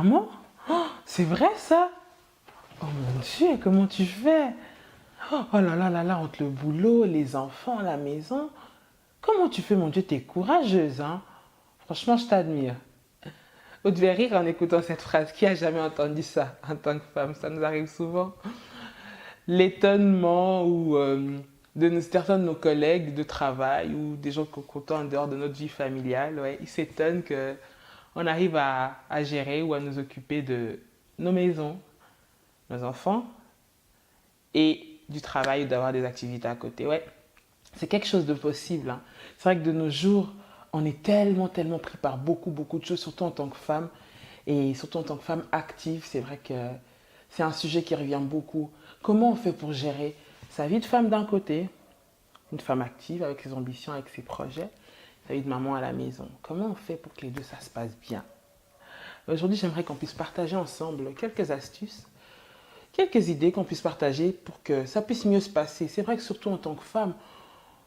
Maman, oh, c'est vrai ça? Oh mon Dieu, comment tu fais? Oh là là, entre le boulot, les enfants, la maison. Comment tu fais, mon Dieu, t'es courageuse, hein? Franchement, je t'admire. Vous devez rire en écoutant cette phrase. Qui a jamais entendu ça en tant que femme? Ça nous arrive souvent. L'étonnement ou certains de nos collègues de travail ou des gens qu'on côtoie en dehors de notre vie familiale, ouais, ils s'étonnent qu'on arrive à gérer ou à nous occuper de nos maisons, nos enfants et du travail ou d'avoir des activités à côté. Ouais, c'est quelque chose de possible, hein. C'est vrai que de nos jours, on est tellement pris par beaucoup de choses, surtout en tant que femme. Et surtout en tant que femme active, c'est vrai que c'est un sujet qui revient beaucoup. Comment on fait pour gérer sa vie de femme d'un côté, une femme active avec ses ambitions, avec ses projets, sa vie de maman à la maison? Comment on fait pour que les deux, ça se passe bien? Aujourd'hui, j'aimerais qu'on puisse partager ensemble quelques astuces, quelques idées qu'on puisse partager pour que ça puisse mieux se passer. C'est vrai que surtout en tant que femme,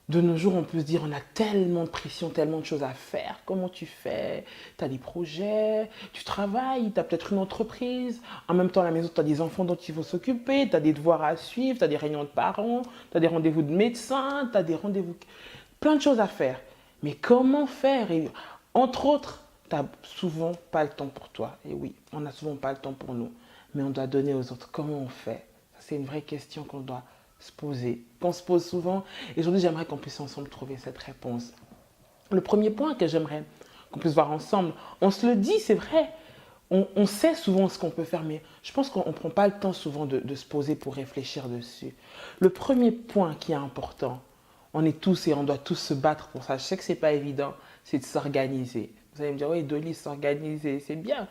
de nos jours, on peut se dire, on a tellement de pression, tellement de choses à faire. Comment tu fais? Tu as des projets, tu travailles, tu as peut-être une entreprise. En même temps, à la maison, tu as des enfants dont il faut s'occuper, tu as des devoirs à suivre, tu as des réunions de parents, tu as des rendez-vous de médecins, tu as des rendez-vous... Plein de choses à faire. Mais comment faire? Et, entre autres, tu n'as souvent pas le temps pour toi. Et oui, on n'a souvent pas le temps pour nous. Mais on doit donner aux autres. Comment on fait? C'est une vraie question qu'on doit se poser, qu'on se pose souvent. Et aujourd'hui, j'aimerais qu'on puisse ensemble trouver cette réponse. Le premier point que j'aimerais qu'on puisse voir ensemble, on se le dit, c'est vrai, on sait souvent ce qu'on peut faire, mais je pense qu'on ne prend pas le temps souvent de se poser pour réfléchir dessus. Le premier point qui est important, on est tous et on doit tous se battre pour ça. Je sais que ce n'est pas évident, c'est de s'organiser. Vous allez me dire, oui, Dolly, s'organiser, c'est bien.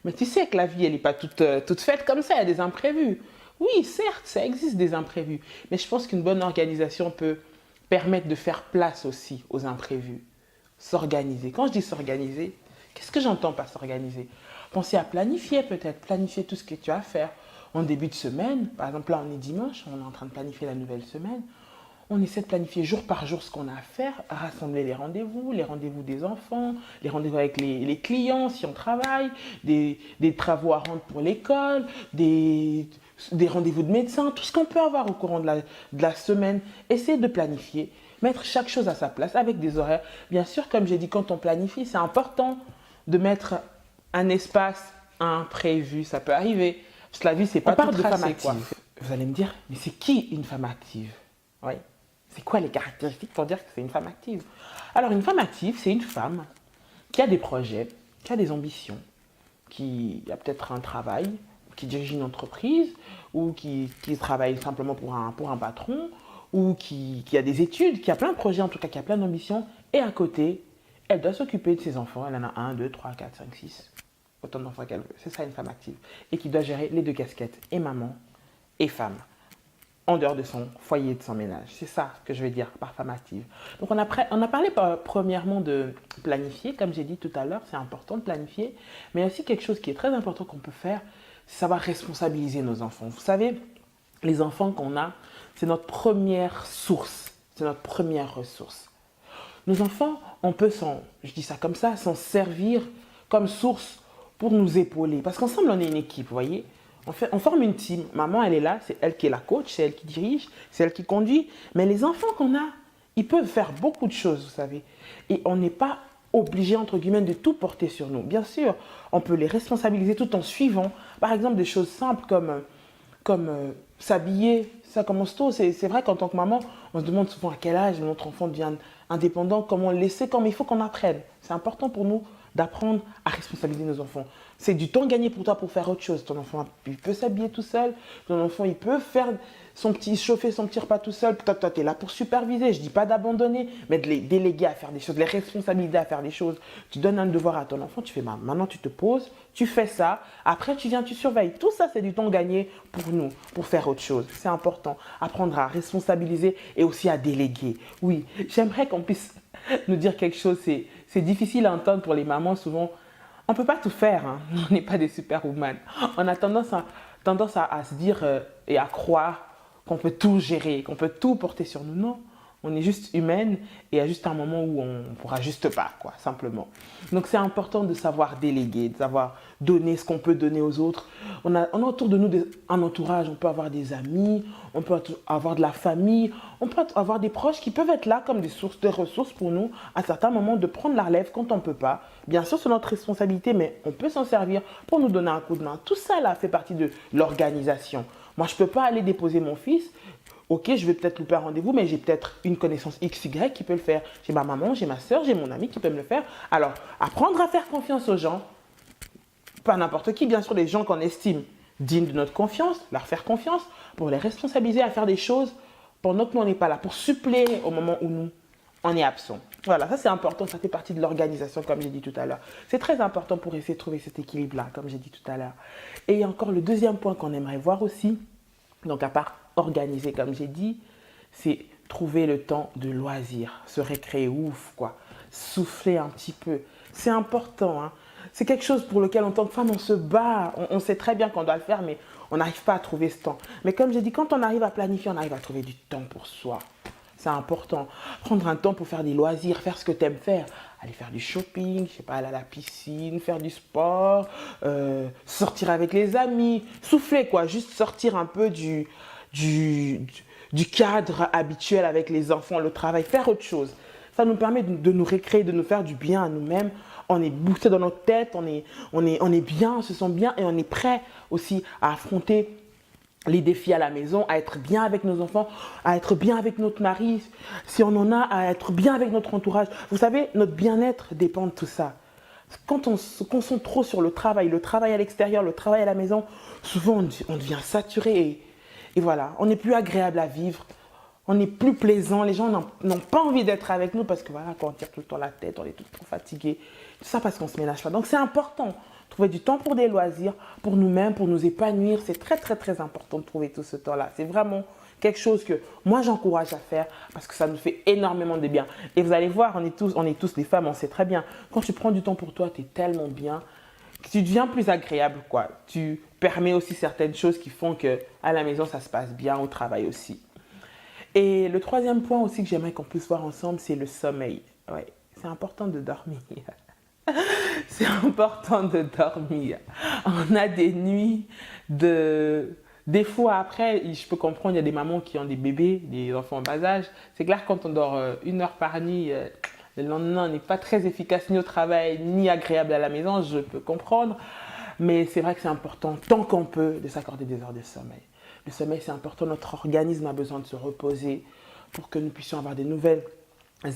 Mais tu sais que la vie, elle n'est pas toute faite comme ça, il y a des imprévus. Oui, certes, ça existe des imprévus, mais je pense qu'une bonne organisation peut permettre de faire place aussi aux imprévus. S'organiser. Quand je dis s'organiser, qu'est-ce que j'entends par s'organiser? Penser à planifier peut-être, planifier tout ce que tu as à faire en début de semaine. Par exemple, là, on est dimanche, on est en train de planifier la nouvelle semaine. On essaie de planifier jour par jour ce qu'on a à faire, rassembler les rendez-vous des enfants, les rendez-vous avec les clients si on travaille, des travaux à rendre pour l'école, des rendez-vous de médecin, tout ce qu'on peut avoir au courant de la semaine. Essayer de planifier, mettre chaque chose à sa place avec des horaires. Bien sûr, comme j'ai dit, quand on planifie, c'est important de mettre un espace imprévu. Ça peut arriver. Parce que la vie, c'est pas tout tracé, quoi. Vous allez me dire, mais c'est qui une femme active? Oui. C'est quoi les caractéristiques pour dire que c'est une femme active? Alors, une femme active, c'est une femme qui a des projets, qui a des ambitions, qui a peut-être un travail, qui dirige une entreprise, ou qui travaille simplement pour un patron, ou qui a des études, qui a plein de projets, en tout cas, qui a plein d'ambitions. Et à côté, elle doit s'occuper de ses enfants. Elle en a 1, 2, 3, 4, 5, 6. Autant d'enfants qu'elle veut. C'est ça, une femme active. Et qui doit gérer les deux casquettes, et maman, et femme, en dehors de son foyer, de son ménage. C'est ça que je veux dire par femme active. Donc on a parlé premièrement de planifier, comme j'ai dit tout à l'heure, c'est important de planifier, mais il y a aussi quelque chose qui est très important qu'on peut faire, c'est savoir responsabiliser nos enfants. Vous savez, les enfants qu'on a, c'est notre première source, c'est notre première ressource. Nos enfants, on peut je dis ça comme ça, s'en servir comme source pour nous épauler. Parce qu'ensemble, on est une équipe, vous voyez. On forme une team. Maman, elle est là, c'est elle qui est la coach, c'est elle qui dirige, c'est elle qui conduit. Mais les enfants qu'on a, ils peuvent faire beaucoup de choses, vous savez. Et on n'est pas obligé, entre guillemets, de tout porter sur nous. Bien sûr, on peut les responsabiliser tout en suivant. Par exemple, des choses simples comme s'habiller, ça commence tôt. C'est vrai qu'en tant que maman, on se demande souvent à quel âge notre enfant devient indépendant, comment le laisser, comme il faut qu'on apprenne. C'est important pour nous d'apprendre à responsabiliser nos enfants. C'est du temps gagné pour toi pour faire autre chose. Ton enfant, il peut s'habiller tout seul. Ton enfant, il peut faire chauffer son petit repas tout seul. Toi, tu es là pour superviser. Je ne dis pas d'abandonner, mais de les déléguer à faire des choses, de les responsabiliser à faire des choses. Tu donnes un devoir à ton enfant, tu fais maintenant tu te poses, tu fais ça. Après, tu viens, tu surveilles. Tout ça, c'est du temps gagné pour nous, pour faire autre chose. C'est important. Apprendre à responsabiliser et aussi à déléguer. Oui, j'aimerais qu'on puisse nous dire quelque chose. C'est difficile à entendre pour les mamans souvent. On ne peut pas tout faire, hein. On n'est pas des superwoman. On a tendance à se dire et à croire qu'on peut tout gérer, qu'on peut tout porter sur nous. Non, On est juste humaine et il y a juste un moment où on ne pourra juste pas, quoi, simplement. Donc c'est important de savoir déléguer, de savoir donner ce qu'on peut donner aux autres. On a autour de nous un entourage, on peut avoir des amis, on peut avoir de la famille, on peut avoir des proches qui peuvent être là comme des sources de ressources pour nous à certains moments de prendre la relève quand on ne peut pas. Bien sûr, c'est notre responsabilité, mais on peut s'en servir pour nous donner un coup de main. Tout ça là fait partie de l'organisation. Moi, je ne peux pas aller déposer mon fils. Ok, je vais peut-être louper un rendez-vous, mais j'ai peut-être une connaissance XY qui peut le faire. J'ai ma maman, j'ai ma soeur, j'ai mon ami qui peut me le faire. Alors, apprendre à faire confiance aux gens, pas n'importe qui, bien sûr, les gens qu'on estime dignes de notre confiance, leur faire confiance, pour les responsabiliser à faire des choses pendant que nous, on n'est pas là, pour suppléer au moment où nous, on est absent. Voilà, ça c'est important, ça fait partie de l'organisation, comme j'ai dit tout à l'heure. C'est très important pour essayer de trouver cet équilibre-là, comme j'ai dit tout à l'heure. Et il y a encore le deuxième point qu'on aimerait voir aussi, donc à part organiser, comme j'ai dit, c'est trouver le temps de loisir, se récréer, ouf, quoi, souffler un petit peu. C'est important, hein. C'est quelque chose pour lequel, en tant que femme, on se bat. On sait très bien qu'on doit le faire, mais on n'arrive pas à trouver ce temps. Mais comme j'ai dit, quand on arrive à planifier, on arrive à trouver du temps pour soi. C'est important. Prendre un temps pour faire des loisirs, faire ce que tu aimes faire. Aller faire du shopping, je sais pas, aller à la piscine, faire du sport, sortir avec les amis, souffler quoi, juste sortir un peu du cadre habituel avec les enfants, le travail, faire autre chose. Ça nous permet de nous récréer, de nous faire du bien à nous-mêmes. On est boosté dans notre tête, on est bien, on se sent bien et on est prêt aussi à affronter les défis à la maison, à être bien avec nos enfants, à être bien avec notre mari, si on en a, à être bien avec notre entourage. Vous savez, notre bien-être dépend de tout ça. Quand on se concentre trop sur le travail à l'extérieur, le travail à la maison, souvent on devient saturé et voilà, on n'est plus agréable à vivre, on n'est plus plaisant, les gens n'ont pas envie d'être avec nous parce que voilà, quand on tire tout le temps la tête, on est tout le temps fatigué, tout ça parce qu'on ne se ménage pas. Donc c'est important. Trouver du temps pour des loisirs, pour nous-mêmes, pour nous épanouir. C'est très, très, très important de trouver tout ce temps-là. C'est vraiment quelque chose que moi, j'encourage à faire parce que ça nous fait énormément de bien. Et vous allez voir, on est tous des femmes, on sait très bien. Quand tu prends du temps pour toi, tu es tellement bien que tu deviens plus agréable, quoi. Tu permets aussi certaines choses qui font qu'à la maison, ça se passe bien, au travail aussi. Et le troisième point aussi que j'aimerais qu'on puisse voir ensemble, c'est le sommeil. Ouais, c'est important de dormir. C'est important de dormir. On a des nuits Des fois, après, je peux comprendre, il y a des mamans qui ont des bébés, des enfants en bas âge. C'est clair, quand on dort 1 heure par nuit, le lendemain, on n'est pas très efficace ni au travail, ni agréable à la maison, je peux comprendre. Mais c'est vrai que c'est important, tant qu'on peut, de s'accorder des heures de sommeil. Le sommeil, c'est important. Notre organisme a besoin de se reposer pour que nous puissions avoir des nouvelles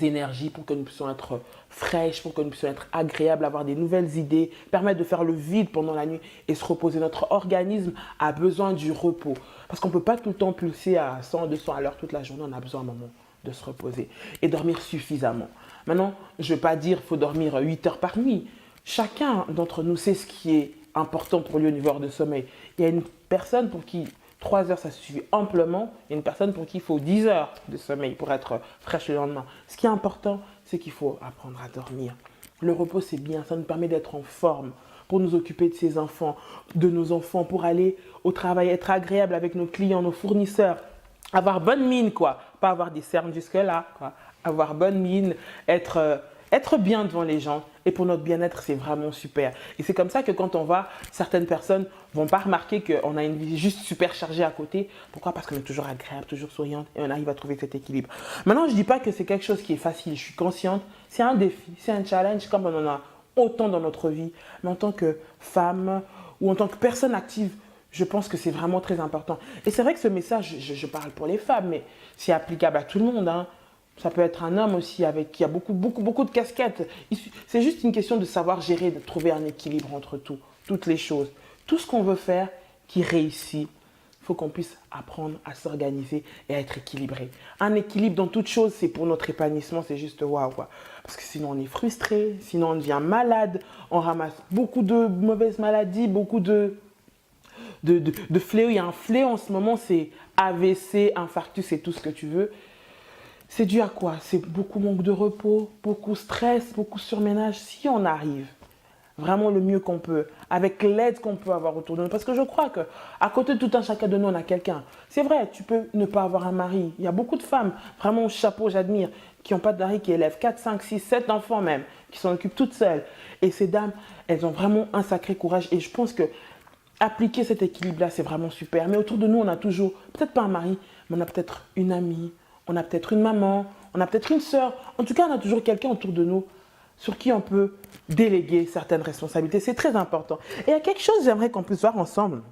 énergies, pour que nous puissions être fraîches, pour que nous puissions être agréables, avoir des nouvelles idées, permettre de faire le vide pendant la nuit et se reposer. Notre organisme a besoin du repos parce qu'on ne peut pas tout le temps pulser à 100, 200 à l'heure toute la journée. On a besoin un moment de se reposer et dormir suffisamment. Maintenant, je ne veux pas dire qu'il faut dormir 8 heures par nuit. Chacun d'entre nous sait ce qui est important pour lui au niveau de sommeil. Il y a une personne pour qui 3 heures, ça suffit amplement. Il y a une personne pour qui il faut 10 heures de sommeil pour être fraîche le lendemain. Ce qui est important, c'est qu'il faut apprendre à dormir. Le repos, c'est bien. Ça nous permet d'être en forme pour nous occuper de ses enfants, de nos enfants, pour aller au travail, être agréable avec nos clients, nos fournisseurs. Avoir bonne mine, quoi. Pas avoir des cernes jusque-là, quoi. Avoir bonne mine, être bien devant les gens. Et pour notre bien-être, c'est vraiment super. Et c'est comme ça que quand on va, certaines personnes ne vont pas remarquer qu'on a une vie juste super chargée à côté. Pourquoi? Parce qu'on est toujours agréable, toujours souriante et on arrive à trouver cet équilibre. Maintenant, je ne dis pas que c'est quelque chose qui est facile. Je suis consciente. C'est un défi, c'est un challenge comme on en a autant dans notre vie. Mais en tant que femme ou en tant que personne active, je pense que c'est vraiment très important. Et c'est vrai que ce message, je parle pour les femmes, mais c'est applicable à tout le monde, hein. Ça peut être un homme aussi qui a beaucoup de casquettes. C'est juste une question de savoir gérer, de trouver un équilibre entre toutes les choses. Tout ce qu'on veut faire qui réussit, il faut qu'on puisse apprendre à s'organiser et à être équilibré. Un équilibre dans toute chose, c'est pour notre épanouissement, c'est juste waouh, quoi. Parce que sinon on est frustré, sinon on devient malade, on ramasse beaucoup de mauvaises maladies, beaucoup de fléaux. Il y a un fléau en ce moment, c'est AVC, infarctus et tout ce que tu veux. C'est dû à quoi? C'est beaucoup manque de repos, beaucoup stress, beaucoup surménage. Si on arrive vraiment le mieux qu'on peut, avec l'aide qu'on peut avoir autour de nous. Parce que je crois qu'à côté de tout un chacun de nous, on a quelqu'un. C'est vrai, tu peux ne pas avoir un mari. Il y a beaucoup de femmes, vraiment, chapeau, j'admire, qui n'ont pas de mari, qui élèvent 4, 5, 6, 7 enfants même, qui s'en occupent toutes seules. Et ces dames, elles ont vraiment un sacré courage. Et je pense que appliquer cet équilibre-là, c'est vraiment super. Mais autour de nous, on a toujours, peut-être pas un mari, mais on a peut-être une amie, on a peut-être une maman, on a peut-être une sœur. En tout cas, on a toujours quelqu'un autour de nous sur qui on peut déléguer certaines responsabilités. C'est très important. Et il y a quelque chose que j'aimerais qu'on puisse voir ensemble.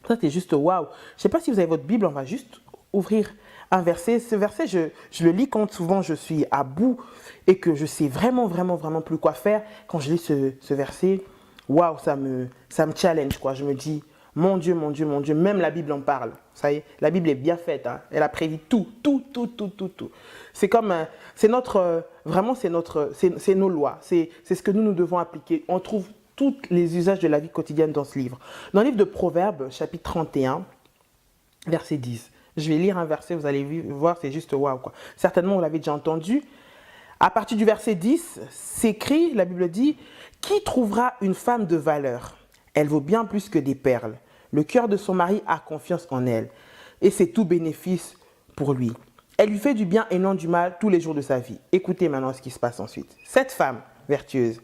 Ça, c'est juste waouh. Je ne sais pas si vous avez votre Bible, on va juste ouvrir un verset. Ce verset, je le lis quand souvent je suis à bout et que je sais vraiment plus quoi faire. Quand je lis ce verset, waouh, ça me challenge, quoi. Je me dis, mon Dieu, même la Bible en parle. Ça y est, la Bible est bien faite, hein. Elle a prédit tout. C'est comme, c'est nos lois, c'est ce que nous devons appliquer. On trouve tous les usages de la vie quotidienne dans ce livre. Dans le livre de Proverbes, chapitre 31, verset 10. Je vais lire un verset, vous allez voir, c'est juste waouh, quoi. Certainement, vous l'avez déjà entendu. À partir du verset 10, s'écrit, la Bible dit, « Qui trouvera une femme de valeur ? Elle vaut bien plus que des perles. Le cœur de son mari a confiance en elle, et c'est tout bénéfice pour lui. Elle lui fait du bien et non du mal tous les jours de sa vie. » Écoutez maintenant ce qui se passe ensuite. Cette femme vertueuse,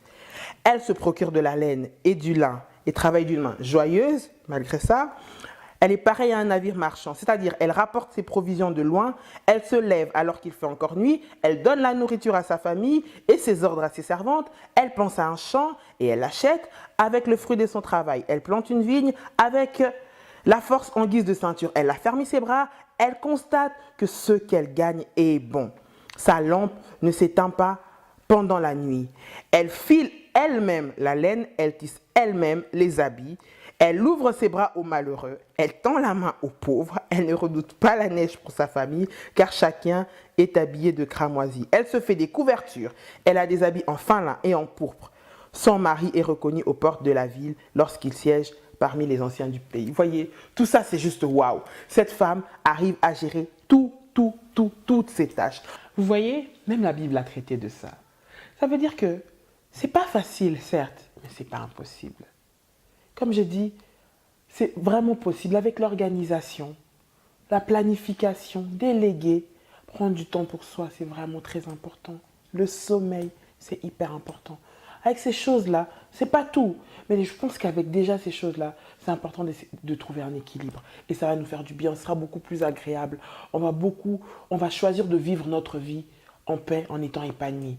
elle se procure de la laine et du lin et travaille d'une main joyeuse, malgré ça. Elle est pareille à un navire marchand, c'est-à-dire elle rapporte ses provisions de loin, elle se lève alors qu'il fait encore nuit, elle donne la nourriture à sa famille et ses ordres à ses servantes, elle pense à un champ et elle l'achète avec le fruit de son travail. Elle plante une vigne avec la force en guise de ceinture. Elle a fermé ses bras, elle constate que ce qu'elle gagne est bon. Sa lampe ne s'éteint pas pendant la nuit. Elle file elle-même la laine, elle tisse elle-même les habits. Elle ouvre ses bras aux malheureux, elle tend la main aux pauvres, elle ne redoute pas la neige pour sa famille, car chacun est habillé de cramoisi. Elle se fait des couvertures, elle a des habits en fin lin et en pourpre. Son mari est reconnu aux portes de la ville lorsqu'il siège parmi les anciens du pays. Vous voyez, tout ça c'est juste waouh. Cette femme arrive à gérer toutes ces tâches. Vous voyez, même la Bible a traité de ça. Ça veut dire que c'est pas facile, certes, mais c'est pas impossible. Comme je dis, c'est vraiment possible avec l'organisation, la planification, déléguer, prendre du temps pour soi, c'est vraiment très important. Le sommeil, c'est hyper important. Avec ces choses-là, c'est pas tout, mais je pense qu'avec déjà ces choses-là, c'est important de trouver un équilibre. Et ça va nous faire du bien, ce sera beaucoup plus agréable. On va choisir de vivre notre vie en paix, en étant épanoui.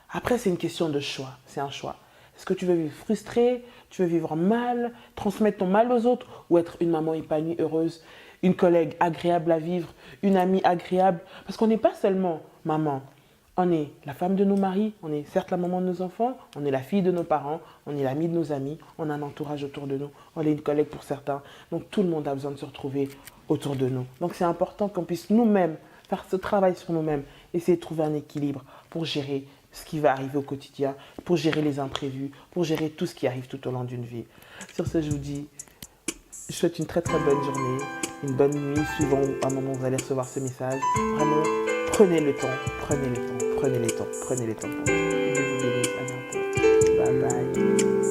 Après, c'est une question de choix, c'est un choix. Est-ce que tu veux vivre frustré, tu veux vivre mal, transmettre ton mal aux autres ou être une maman épanouie, heureuse, une collègue agréable à vivre, une amie agréable? Parce qu'on n'est pas seulement maman, on est la femme de nos maris, on est certes la maman de nos enfants, on est la fille de nos parents, on est l'amie de nos amis, on a un entourage autour de nous, on est une collègue pour certains. Donc tout le monde a besoin de se retrouver autour de nous. Donc c'est important qu'on puisse nous-mêmes faire ce travail sur nous-mêmes, essayer de trouver un équilibre pour gérer ce qui va arriver au quotidien, pour gérer les imprévus, pour gérer tout ce qui arrive tout au long d'une vie. Sur ce, je vous dis, je souhaite une très bonne journée, une bonne nuit, suivant un moment où vous allez recevoir ce message. Vraiment, prenez le temps pour vous. Dieu vous bénisse, à bientôt. Bye bye.